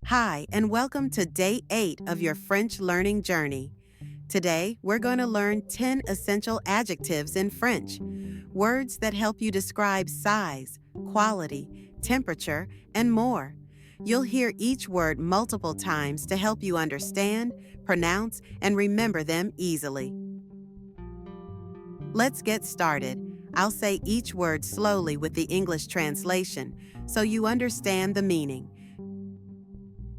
Hi, and welcome to day 8 of your French learning journey. Today, we're going to learn 10 essential adjectives in French, words that help you describe size, quality, temperature, and more. You'll hear each word multiple times to help you understand, pronounce, and remember them easily. Let's get started. I'll say each word slowly with the English translation so you understand the meaning.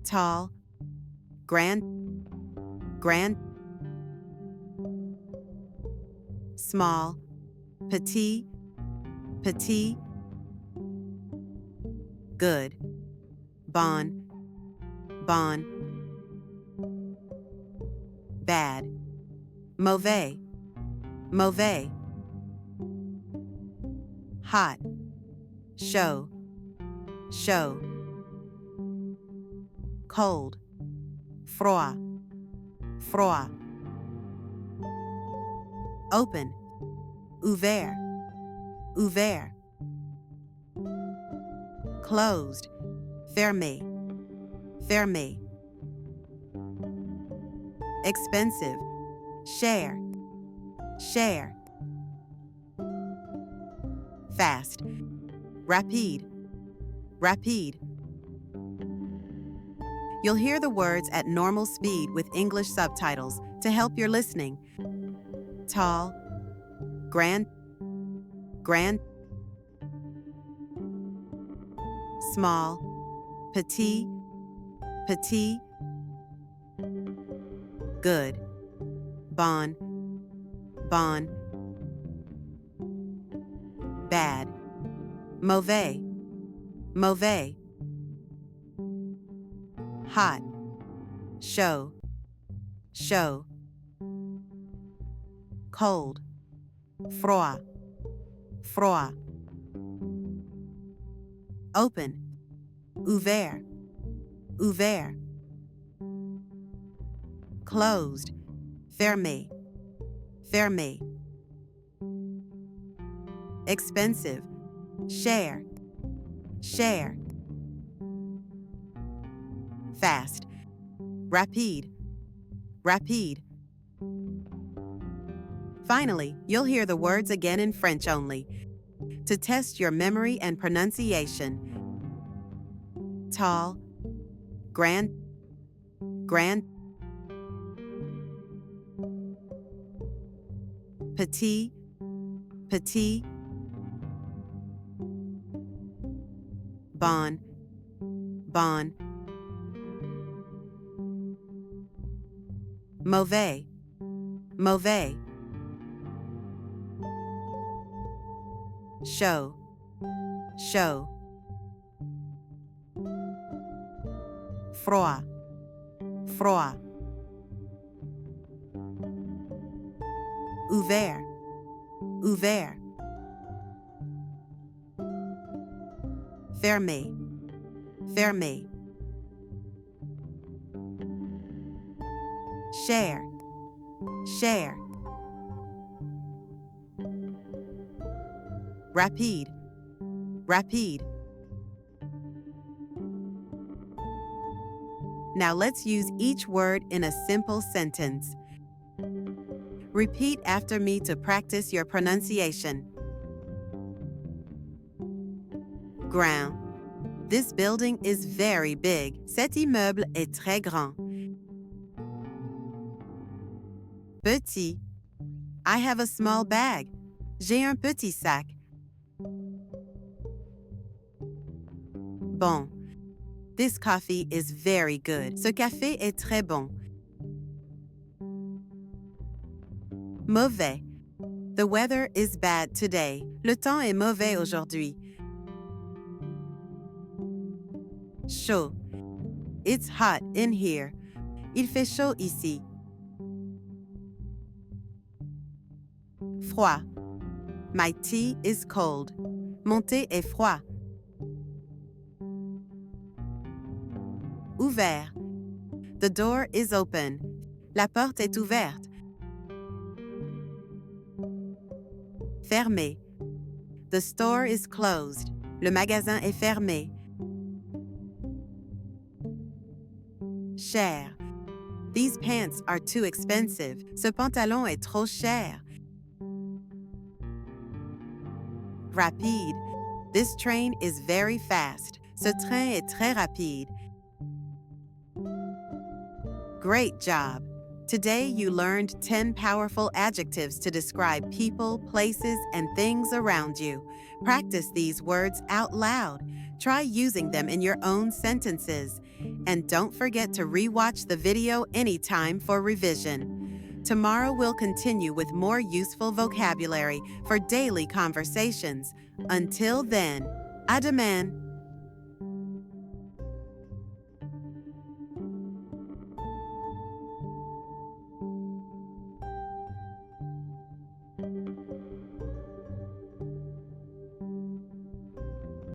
Tall, grand, small, petit, good, bon, bad, mauvais, hot, chaud, cold, froid, open, ouvert, closed, fermé, expensive, cher, fast, rapide. You'll hear the words at normal speed with English subtitles to help your listening. Tall, grand, small, petit, good, bon, bad, mauvais, hot, chaud, cold, froid, open, ouvert, closed, fermé, expensive, cher, fast, rapide. Finally, you'll hear the words again in French only to test your memory and pronunciation. Tall, grand, petit, bon, mauvais, chaud, froid, ouvert, fermé, cher, rapide. Now let's use each word in a simple sentence. Repeat after me to practice your pronunciation. Grand. This building is very big. Cet immeuble est très grand. Petit. I have a small bag. J'ai un petit sac. Bon. This coffee is very good. Ce café est très bon. Mauvais. The weather is bad today. Le temps est mauvais aujourd'hui. Chaud. It's hot in here. Il fait chaud ici. Froid. My tea is cold. Mon thé est froid. Ouvert. The door is open. La porte est ouverte. Fermé. The store is closed. Le magasin est fermé. cher. These pants are too expensive. Ce pantalon est trop cher. Rapide. This train is very fast. Ce train est très rapide. Great job! Today you learned 10 powerful adjectives to describe people, places, and things around you. Practice these words out loud. Try using them in your own sentences. And don't forget to rewatch the video anytime for revision. Tomorrow we'll continue with more useful vocabulary for daily conversations. Until then, à demain!